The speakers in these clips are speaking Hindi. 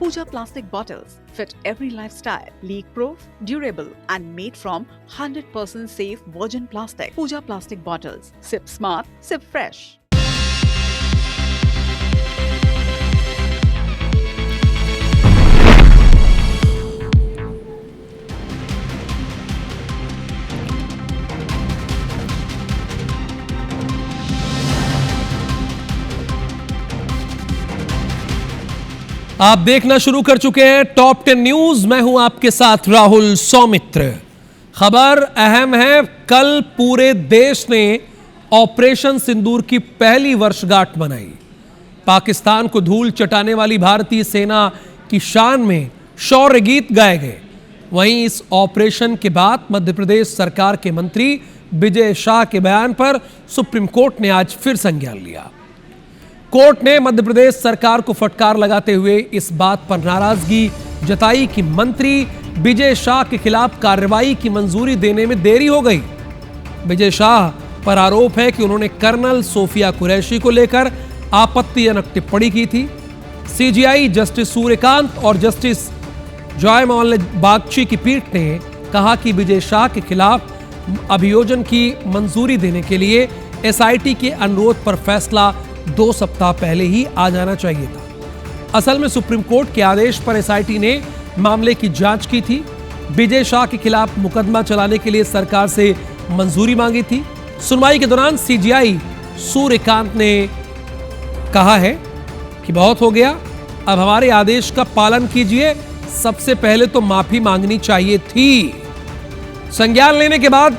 Pooja plastic bottles fit every lifestyle, leak-proof, durable, and made from 100% safe virgin plastic. Pooja plastic bottles. Sip smart, sip fresh. आप देखना शुरू कर चुके हैं टॉप 10 न्यूज। मैं हूं आपके साथ राहुल सौमित्र। खबर अहम है, कल पूरे देश ने ऑपरेशन सिंदूर की पहली वर्षगांठ मनाई। पाकिस्तान को धूल चटाने वाली भारतीय सेना की शान में शौर्य गीत गाए गए। वहीं इस ऑपरेशन के बाद मध्य प्रदेश सरकार के मंत्री विजय शाह के बयान पर सुप्रीम कोर्ट ने आज फिर संज्ञान लिया। कोर्ट ने मध्य प्रदेश सरकार को फटकार लगाते हुए इस बात पर नाराजगी जताई कि मंत्री विजय शाह के खिलाफ कार्रवाई की मंजूरी देने में देरी हो गई। विजय शाह पर आरोप है कि उन्होंने कर्नल सोफिया कुरैशी को लेकर आपत्तिजनक टिप्पणी की थी। सीजीआई जस्टिस सूर्यकांत और जस्टिस जॉयमोहन बागची की पीठ ने कहा कि विजय शाह के खिलाफ अभियोजन की मंजूरी देने के लिए एसआईटी के अनुरोध पर फैसला 2 सप्ताह पहले ही आ जाना चाहिए था। असल में सुप्रीम कोर्ट के आदेश पर एसआईटी ने मामले की जांच की थी। विजय शाह के खिलाफ मुकदमा चलाने के लिए सरकार से मंजूरी मांगी थी। सुनवाई के दौरान सीजीआई सूर्यकांत ने कहा है कि बहुत हो गया, अब हमारे आदेश का पालन कीजिए। सबसे पहले तो माफी मांगनी चाहिए थी। संज्ञान लेने के बाद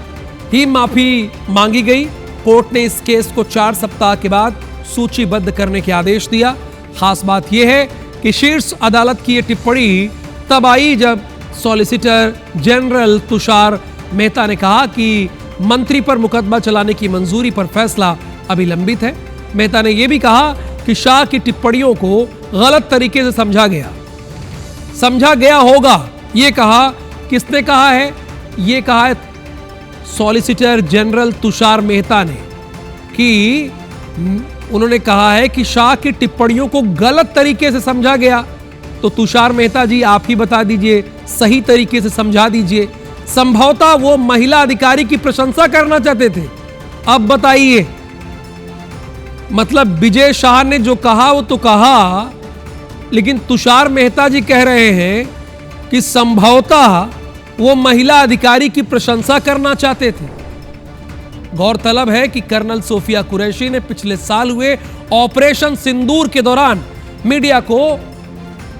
ही माफी मांगी गई। कोर्ट ने इस केस को 4 सप्ताह के बाद सूचीबद्ध करने के आदेश दिया। खास बात यह है कि शीर्ष अदालत की यह टिप्पणी तब आई जब सॉलिसिटर जनरल तुषार मेहता ने कहा कि मंत्री पर मुकदमा चलाने की मंजूरी पर फैसला अभी लंबित है। मेहता ने यह भी कहा कि शाह की टिप्पणियों को गलत तरीके से समझा गया होगा। यह कहा, किसने कहा है? यह कहा है सॉलिसिटर जनरल तुषार मेहता ने कि उन्होंने कहा है कि शाह की टिप्पणियों को गलत तरीके से समझा गया। तो तुषार मेहता जी, आप ही बता दीजिए, सही तरीके से समझा दीजिए। संभवतः वो महिला अधिकारी की प्रशंसा करना चाहते थे। अब बताइए, मतलब विजय शाह ने जो कहा वो तो कहा, लेकिन तुषार मेहता जी कह रहे हैं कि संभवतः वो महिला अधिकारी की प्रशंसा करना चाहते थे। गौरतलब है कि कर्नल सोफिया कुरैशी ने पिछले साल हुए ऑपरेशन सिंदूर के दौरान मीडिया को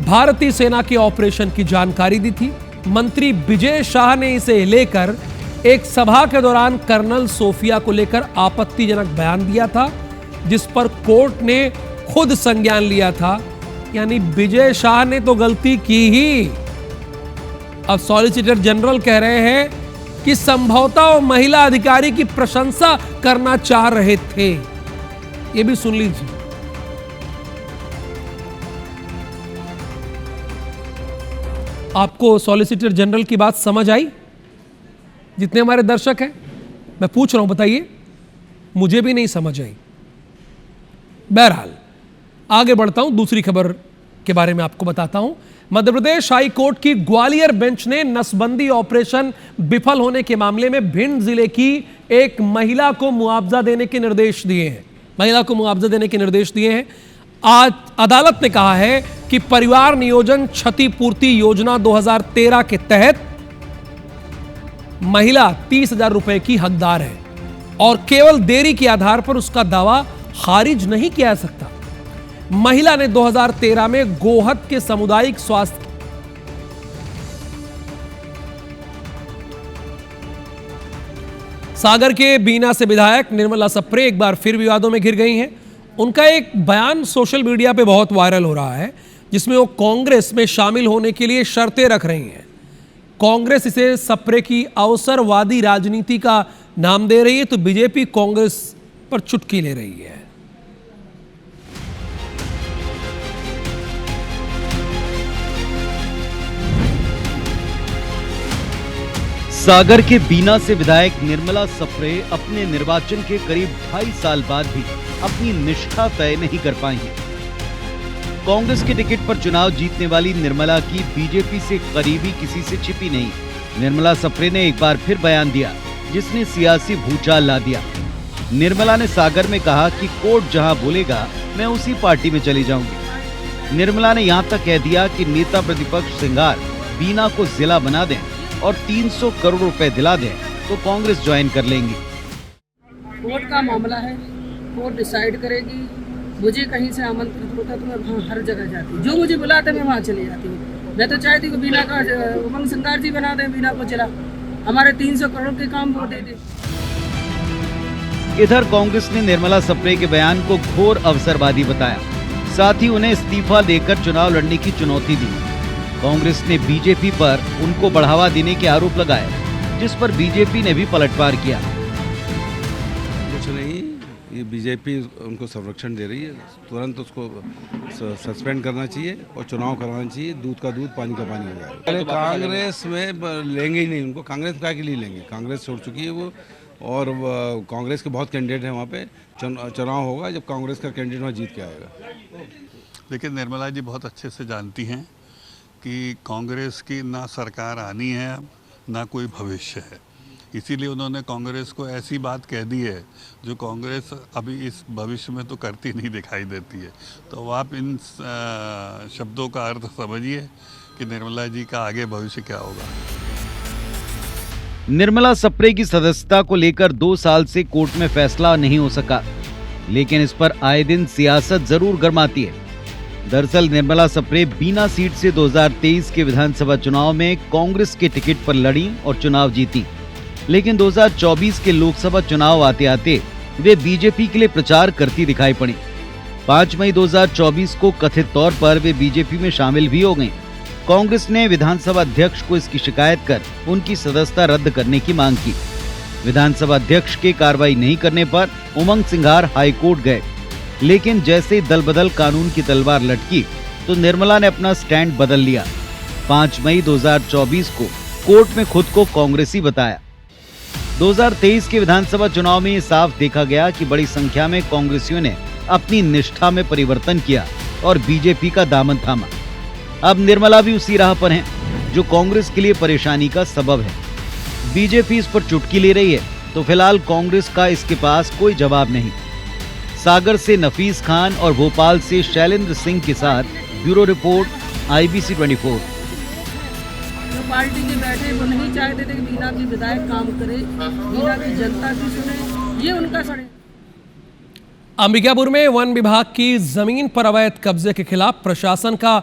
भारतीय सेना के ऑपरेशन की जानकारी दी थी। मंत्री विजय शाह ने इसे लेकर एक सभा के दौरान कर्नल सोफिया को लेकर आपत्तिजनक बयान दिया था, जिस पर कोर्ट ने खुद संज्ञान लिया था। यानी विजय शाह ने तो गलती की ही। अब सॉलिसिटर जनरल कह रहे हैं कि संभवतः वो महिला अधिकारी की प्रशंसा करना चाह रहे थे। ये भी सुन लीजिए। आपको सॉलिसिटर जनरल की बात समझ आई? जितने हमारे दर्शक हैं, मैं पूछ रहा हूं, बताइए। मुझे भी नहीं समझ आई। बहरहाल आगे बढ़ता हूं, दूसरी खबर के बारे में आपको बताता हूं। मध्य प्रदेश हाई कोर्ट की ग्वालियर बेंच ने नसबंदी ऑपरेशन विफल होने के मामले में भिंड जिले की एक महिला को मुआवजा देने के निर्देश दिए हैं। आज अदालत ने कहा है कि परिवार नियोजन क्षतिपूर्ति योजना 2013 के तहत महिला 30,000 रुपए की हकदार है और केवल देरी के आधार पर उसका दावा खारिज नहीं किया जा सकता। महिला ने 2013 में गोहद के सामुदायिक स्वास्थ्य सागर के बीना से विधायक निर्मला सप्रे एक बार फिर विवादों में घिर गई हैं। उनका एक बयान सोशल मीडिया पे बहुत वायरल हो रहा है, जिसमें वो कांग्रेस में शामिल होने के लिए शर्तें रख रही हैं। कांग्रेस इसे सप्रे की अवसरवादी राजनीति का नाम दे रही है, तो बीजेपी कांग्रेस पर चुटकी ले रही है। सागर के बीना से विधायक निर्मला सप्रे अपने निर्वाचन के करीब 2.5 साल बाद भी अपनी निष्ठा तय नहीं कर पाई हैं। कांग्रेस के टिकट पर चुनाव जीतने वाली निर्मला की बीजेपी से करीबी किसी से छिपी नहीं। निर्मला सप्रे ने एक बार फिर बयान दिया जिसने सियासी भूचाल ला दिया। निर्मला ने सागर में कहा कि कोर्ट जहां बोलेगा मैं उसी पार्टी में चली जाऊंगी। निर्मला ने यहां तक कह दिया कि नेता प्रतिपक्ष सिंगार बीना को जिला बना दें और 300 करोड़ रुपए दिला दें तो कांग्रेस ज्वाइन कर लेंगी। कोर्ट का मामला है, कोर्ट डिसाइड करेगी। मुझे कहीं से आमंत्रित होता तो मैं वहाँ हर जगह जाती, जो मुझे बुलाते मैं वहाँ चली जाती हूँ। मैं तो चाहती हूँ बीना का उमंग सिंगार जी बना दें, बीना को जिला, हमारे 300 करोड़ के काम वो दे दे। इधर कांग्रेस ने निर्मला सप्रे के बयान को घोर अवसरवादी बताया, साथ ही उन्हें इस्तीफा देकर चुनाव लड़ने की चुनौती दी। कांग्रेस ने बीजेपी पर उनको बढ़ावा देने के आरोप लगाए, जिस पर बीजेपी ने भी पलटवार किया। कुछ नहीं, ये बीजेपी उनको संरक्षण दे रही है, तुरंत उसको सस्पेंड करना चाहिए और चुनाव कराना चाहिए। दूध का दूध पानी का पानी हो जाएगा। अरे कांग्रेस में लेंगे ही नहीं उनको, कांग्रेस क्या के लिए लेंगे, कांग्रेस छोड़ चुकी है वो। और कांग्रेस के बहुत कैंडिडेट हैं वहाँ पे, चुनाव होगा जब कांग्रेस का कैंडिडेट वहाँ जीत के आएगा। लेकिन निर्मला जी बहुत अच्छे से जानती हैं कि कांग्रेस की ना सरकार आनी है अब, ना कोई भविष्य है। इसीलिए उन्होंने कांग्रेस को ऐसी बात कह दी है जो कांग्रेस अभी इस भविष्य में तो करती नहीं दिखाई देती है। तो आप इन शब्दों का अर्थ समझिए कि निर्मला जी का आगे भविष्य क्या होगा। निर्मला सप्रे की सदस्यता को लेकर 2 साल से कोर्ट में फैसला नहीं हो सका, लेकिन इस पर आए दिन सियासत जरूर गर्माती है। दरअसल निर्मला सप्रे बीना सीट से 2023 के विधानसभा चुनाव में कांग्रेस के टिकट पर लड़ी और चुनाव जीती, लेकिन 2024 के लोकसभा चुनाव आते आते वे बीजेपी के लिए प्रचार करती दिखाई पड़ी। 5 मई 2024 को कथित तौर पर वे बीजेपी में शामिल भी हो गईं। कांग्रेस ने विधानसभा अध्यक्ष को इसकी शिकायत कर उनकी सदस्यता रद्द करने की मांग की। विधानसभा अध्यक्ष के कार्रवाई नहीं करने पर उमंग सिंघार हाईकोर्ट गए, लेकिन जैसे दल बदल कानून की तलवार लटकी तो निर्मला ने अपना स्टैंड बदल लिया। 5 मई 2024 को कोर्ट में खुद को कांग्रेसी बताया। 2023 के विधानसभा चुनाव में ये साफ देखा गया कि बड़ी संख्या में कांग्रेसियों ने अपनी निष्ठा में परिवर्तन किया और बीजेपी का दामन थामा। अब निर्मला भी उसी राह पर हैं, जो कांग्रेस के लिए परेशानी का सबब है। बीजेपी इस पर चुटकी ले रही है, तो फिलहाल कांग्रेस का इसके पास कोई जवाब नहीं। सागर से नफीस खान और भोपाल से शैलेंद्र सिंह के साथ ब्यूरो रिपोर्ट, IBC 24। जो पार्टी के बैठे वो नहीं चाहते थे कि बीना की विधायक काम करे, बीना की जनता की सुने, ये उनका सड़े। अंबिकापुर में वन विभाग की जमीन पर अवैध कब्जे के खिलाफ प्रशासन का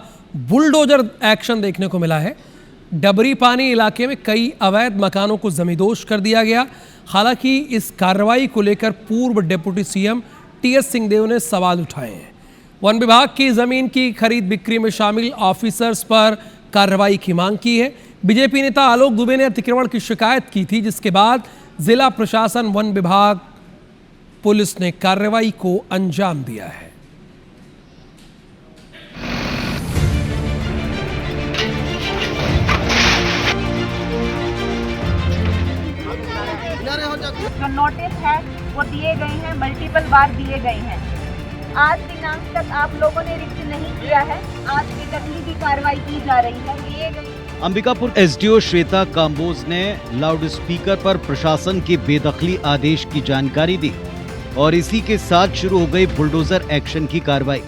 बुलडोजर एक्शन देखने को मिला है। डबरी पानी इलाके में कई अवैध मकानों को जमींदोज कर दिया गया। हालांकि इस कार्रवाई को लेकर पूर्व डिप्टी CM TS सिंहदेव ने सवाल उठाए हैं। वन विभाग की जमीन की खरीद बिक्री में शामिल ऑफिसर्स पर कार्रवाई की मांग की है। बीजेपी नेता आलोक दुबे ने अतिक्रमण की शिकायत की थी, जिसके बाद जिला प्रशासन, वन विभाग, पुलिस ने कार्रवाई को अंजाम दिया है। जो नोटिस है वो दिए गए हैं, मल्टीपल बार दिए गए हैं। आज दिनांक तक आप लोगों ने रिक्त नहीं किया है, आज की तकनीकी कार्रवाई की जा रही है। दिए गए अंबिकापुर SDO श्वेता काम्बोज ने लाउड स्पीकर पर प्रशासन के बेदखली आदेश की जानकारी दी और इसी के साथ शुरू हो गई बुलडोजर एक्शन की कार्रवाई।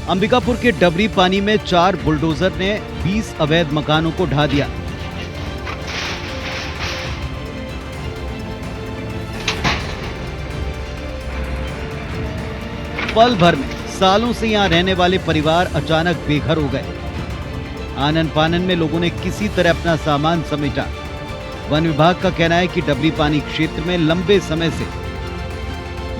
अंबिकापुर के डबरी पानी में 4 बुलडोजर ने 20 अवैध मकानों को ढा दिया। पल भर में सालों से यहाँ रहने वाले परिवार अचानक बेघर हो गए। आनन फानन में लोगों ने किसी तरह अपना सामान समेटा। वन विभाग का कहना है कि डबरी पानी क्षेत्र में लंबे समय से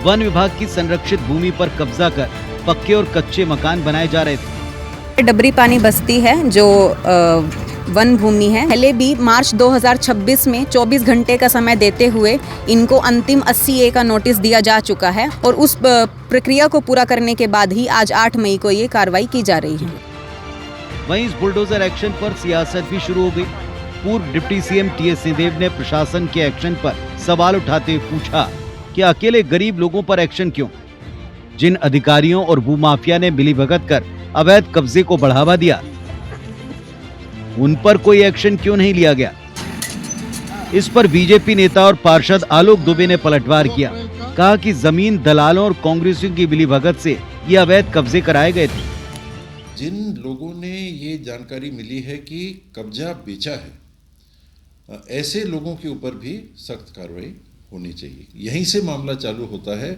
वन विभाग की संरक्षित भूमि पर कब्जा कर पक्के और कच्चे मकान बनाए जा रहे थे। डबरी पानी बस्ती है जो वन भूमि है। पहले भी मार्च 2026 में 24 घंटे का समय देते हुए इनको अंतिम 80A का नोटिस दिया जा चुका है और उस प्रक्रिया को पूरा करने के बाद ही आज 8 मई को ये कार्रवाई की जा रही है। वहीं इस बुलडोजर एक्शन पर सियासत भी शुरू हो गई। पूर्व डिप्टी CM TS सिंहदेव ने प्रशासन के एक्शन पर सवाल उठाते हुए पूछा कि अकेले गरीब लोगों पर एक्शन क्यों। जिन अधिकारियों और भूमाफिया ने मिलीभगत कर अवैध कब्जे को बढ़ावा दिया, उन पर कोई एक्शन क्यों नहीं लिया गया? इस पर बीजेपी नेता और पार्षद आलोक दुबे ने पलटवार किया। कहा कि जमीन दलालों और कांग्रेसियों की मिलीभगत से ये अवैध कब्जे कराए गए थे। जिन लोगों ने ये जानकारी मिली है कि कब्जा बेचा है, ऐसे लोगों के ऊपर भी सख्त कार्रवाई होनी चाहिए। यहीं से मामला चालू होता है।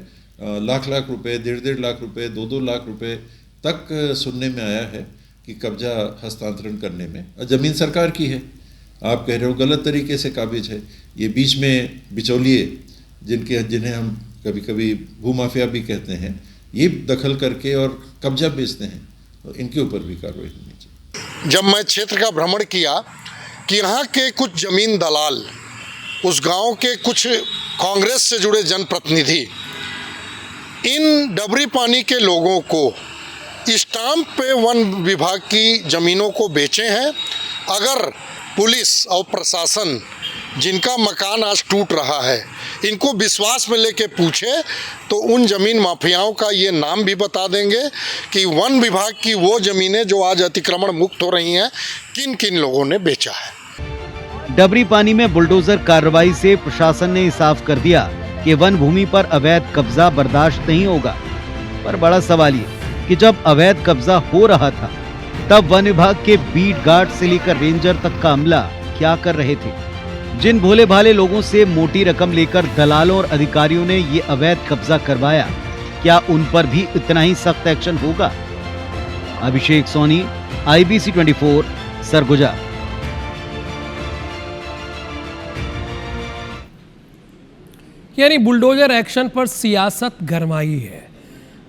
लाख लाख रुपए, 1.5 लाख रुपए, 2-2 लाख रुपए तक सुनने में आया है कि कब्जा हस्तांतरण करने में। जमीन सरकार की है, आप कह रहे हो गलत तरीके से काबिज है। ये बीच में बिचौलिए जिन्हें हम कभी कभी भूमाफिया भी कहते हैं, ये दखल करके और कब्जा बेचते हैं, तो इनके ऊपर भी कार्रवाई होनी चाहिए। जब मैं क्षेत्र का भ्रमण किया कि यहाँ के कुछ जमीन दलाल, उस गांव के कुछ कांग्रेस से जुड़े जनप्रतिनिधि इन डबरी पानी के लोगों को स्टाम्प पे वन विभाग की ज़मीनों को बेचे हैं। अगर पुलिस और प्रशासन, जिनका मकान आज टूट रहा है, इनको विश्वास में लेके पूछे तो उन ज़मीन माफियाओं का ये नाम भी बता देंगे कि वन विभाग की वो ज़मीनें जो आज अतिक्रमण मुक्त हो रही हैं, किन किन लोगों ने बेचा है। डबरी पानी में बुलडोजर कार्रवाई से प्रशासन ने साफ कर दिया कि वन भूमि पर अवैध कब्जा बर्दाश्त नहीं होगा। पर बड़ा सवाल ये कि जब अवैध कब्जा हो रहा था, तब वन विभाग के बीट गार्ड से लेकर रेंजर तक का अमला क्या कर रहे थे? जिन भोले भाले लोगों से मोटी रकम लेकर दलालों और अधिकारियों ने ये अवैध कब्जा करवाया, क्या उन पर भी इतना ही सख्त एक्शन होगा? अभिषेक सोनी, IBC 24, सरगुजा। यानी बुलडोजर एक्शन पर सियासत गरमाई है।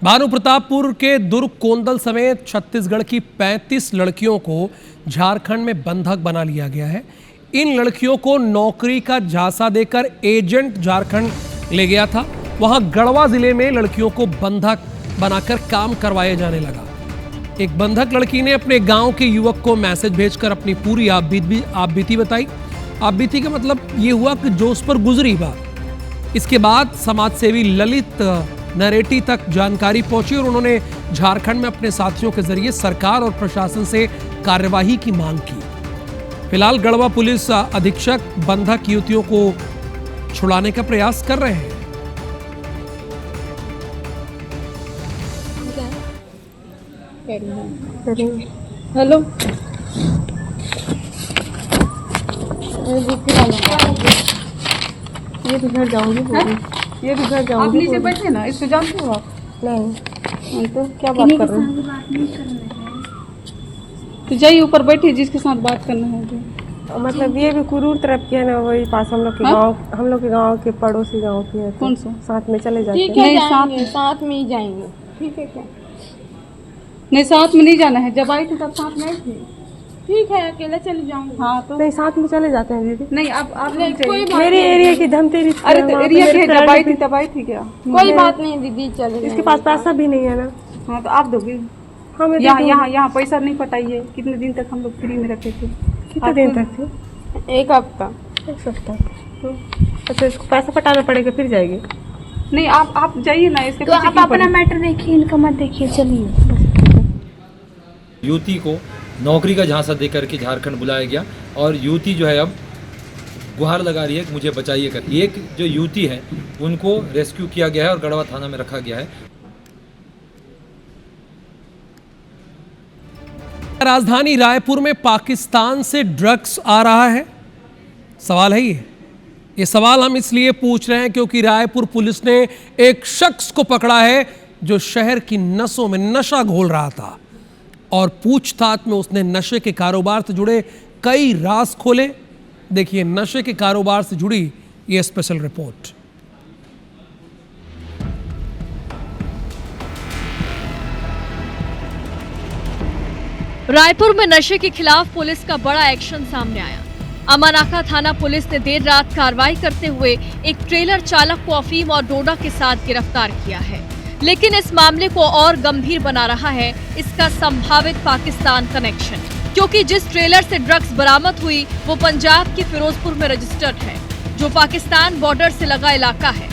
भानु प्रतापपुर के दुर्ग कोंदल समेत छत्तीसगढ़ की 35 लड़कियों को झारखंड में बंधक बना लिया गया है। इन लड़कियों को नौकरी का झांसा देकर एजेंट झारखंड ले गया था। वहां गढ़वा जिले में लड़कियों को बंधक बनाकर काम करवाया जाने लगा। एक बंधक लड़की ने अपने गांव के युवक को मैसेज भेजकर अपनी पूरी आप बीती बताई। आप बीती का मतलब ये हुआ कि जो उस पर गुजरी बात। इसके बाद समाजसेवी ललित नरेटी तक जानकारी पहुंची और उन्होंने झारखंड में अपने साथियों के जरिए सरकार और प्रशासन से कार्यवाही की मांग की। फिलहाल गढ़वा पुलिस अधीक्षक बंधक युवतियों को छुड़ाने का प्रयास कर रहे हैं। हेलो, ये तो घर जाऊंगी, ये भी घर जाऊंगी। आप नीचे बैठे ना, इसको जानते हो आप? नहीं तो क्या बात कर रहे हैं? तो जाइए ऊपर बैठिए, जिसके साथ बात करना है तो। मतलब ये भी कुरूर तरफ की है ना, वही पास हम लोग के गांव, हम लोग के गांव के पड़ोसी गांव की है। कौन सा? साथ में चले जाते हैं। साथ में ही जाएंगे। ठीक है क्या? नहीं, साथ में नहीं जाना है। जब आई थी तब साथ में थी। ठीक है, अकेले चले जाऊंगी। हाँ तो नहीं, साथ में चले जाते हैं दीदी। नहीं, आप मेरे एरिया की धमतेरी। अरे तो एरिया की जब आई थी क्या? कोई बात नहीं दीदी, चले। इसके पास पैसा भी नहीं है ना। हाँ तो आप दोगे? हाँ, यहाँ पैसा नहीं पटाइए। कितने दिन तक हम लोग फ्री में रखे थे? कितने दिन तक थे? 1 हफ्ता। 1 सप्ताह। अच्छा, इसको पैसा पटाना पड़ेगा फिर जाएगी? नहीं, आप जाइए ना। इसके तो आप अपना मैटर देखिए, इनका मत देखिए। चलिए। युवती को नौकरी का झांसा देकर के झारखंड बुलाया गया और युवती जो है अब गुहार लगा रही है कि मुझे बचाइए कर। एक जो युवती है उनको रेस्क्यू किया गया है और गढ़वा थाना में रखा गया है। राजधानी रायपुर में पाकिस्तान से ड्रग्स आ रहा है। सवाल है ये सवाल हम इसलिए पूछ रहे हैं क्योंकि रायपुर पुलिस ने एक शख्स को पकड़ा है जो शहर की नसों में नशा घोल रहा था और पूछताछ में उसने नशे के कारोबार से जुड़े कई राज खोले। देखिए नशे के कारोबार से जुड़ी ये स्पेशल रिपोर्ट। रायपुर में नशे के खिलाफ पुलिस का बड़ा एक्शन सामने आया। अमानाका थाना पुलिस ने देर रात कार्रवाई करते हुए एक ट्रेलर चालक को अफीम और डोडा के साथ गिरफ्तार किया है। लेकिन इस मामले को और गंभीर बना रहा है इसका संभावित पाकिस्तान कनेक्शन, क्योंकि जिस ट्रेलर से ड्रग्स बरामद हुई वो पंजाब के फिरोजपुर में रजिस्टर्ड है, जो पाकिस्तान बॉर्डर से लगा इलाका है।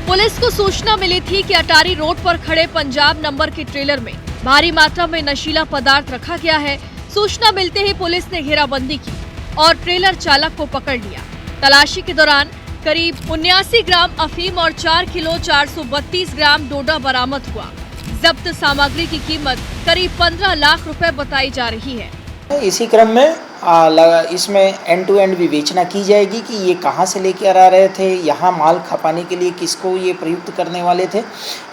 पुलिस को सूचना मिली थी कि अटारी रोड पर खड़े पंजाब नंबर के ट्रेलर में भारी मात्रा में नशीला पदार्थ रखा गया है। सूचना मिलते ही पुलिस ने घेराबंदी की और ट्रेलर चालक को पकड़ लिया। तलाशी के दौरान करीब 79 ग्राम अफीम और 4 किलो 432 ग्राम डोडा बरामद हुआ। जब्त सामग्री की कीमत करीब 15 लाख रुपए बताई जा रही है। इसी क्रम में इसमें एंड टू एंड विवेचना की जाएगी कि ये कहाँ से लेकर आ रहे थे, यहाँ माल खपाने के लिए किसको ये प्रयुक्त करने वाले थे।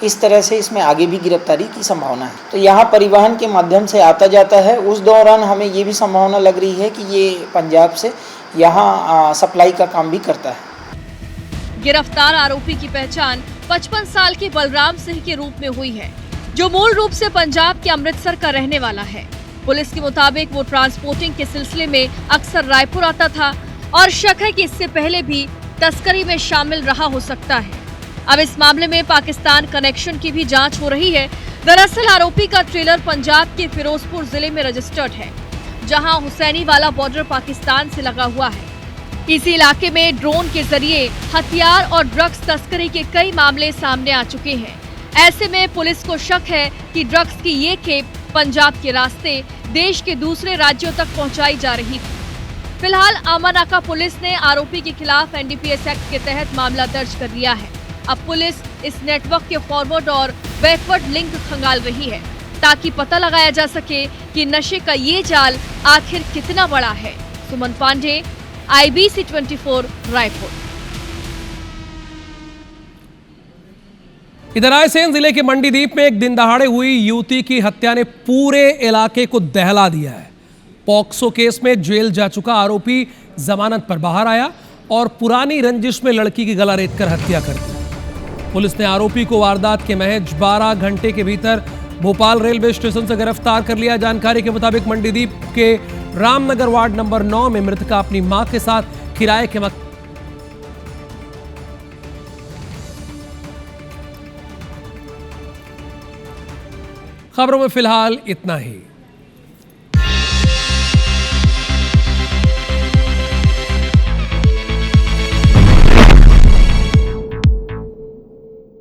इस तरह से इसमें आगे भी गिरफ्तारी की संभावना है। तो यहाँ परिवहन के माध्यम से आता जाता है, उस दौरान हमें ये भी संभावना लग रही है कि ये पंजाब से यहाँ सप्लाई का काम भी करता है। गिरफ्तार आरोपी की पहचान 55 साल के बलराम सिंह के रूप में हुई है, जो मूल रूप से पंजाब के अमृतसर का रहने वाला है। पुलिस के मुताबिक वो ट्रांसपोर्टिंग के सिलसिले में अक्सर रायपुर आता था और शक है कि इससे पहले भी तस्करी में शामिल रहा हो सकता है। अब इस मामले में पाकिस्तान कनेक्शन की भी जांच हो रही है। दरअसल आरोपी का ट्रेलर पंजाब के फिरोजपुर जिले में रजिस्टर्ड है, जहां हुसैनी वाला बॉर्डर पाकिस्तान से लगा हुआ है। इसी इलाके में ड्रोन के जरिए हथियार और ड्रग्स तस्करी के कई मामले सामने आ चुके हैं। ऐसे में पुलिस को शक है कि ड्रग्स की ये खेप पंजाब के रास्ते देश के दूसरे राज्यों तक पहुंचाई जा रही थी। फिलहाल आमानाका पुलिस ने आरोपी के खिलाफ एनडीपीएस एक्ट के तहत मामला दर्ज कर लिया है। अब पुलिस इस नेटवर्क के फॉरवर्ड और बैकवर्ड लिंक खंगाल रही है, ताकि पता लगाया जा सके कि नशे का ये जाल आखिर कितना बड़ा है। सुमन पांडे, IBC 24 रायपुर। इधर रायसेन जिले के मंडीदीप में एक दिन दहाड़े हुई युवती की हत्या ने पूरे इलाके को दहला दिया है। पॉक्सो केस में जेल जा चुका आरोपी जमानत पर बाहर आया और पुरानी रंजिश में लड़की की गला रेतकर हत्या कर दी। पुलिस ने आरोपी को वारदात के महज 12 घंटे के भीतर भोपाल रेलवे स्टेशन से गिरफ्तार कर लिया। जानकारी के मुताबिक मंडीदीप के रामनगर वार्ड नंबर 9 में मृतका अपनी मां के साथ किराए के मकान। खबरों में फिलहाल इतना ही।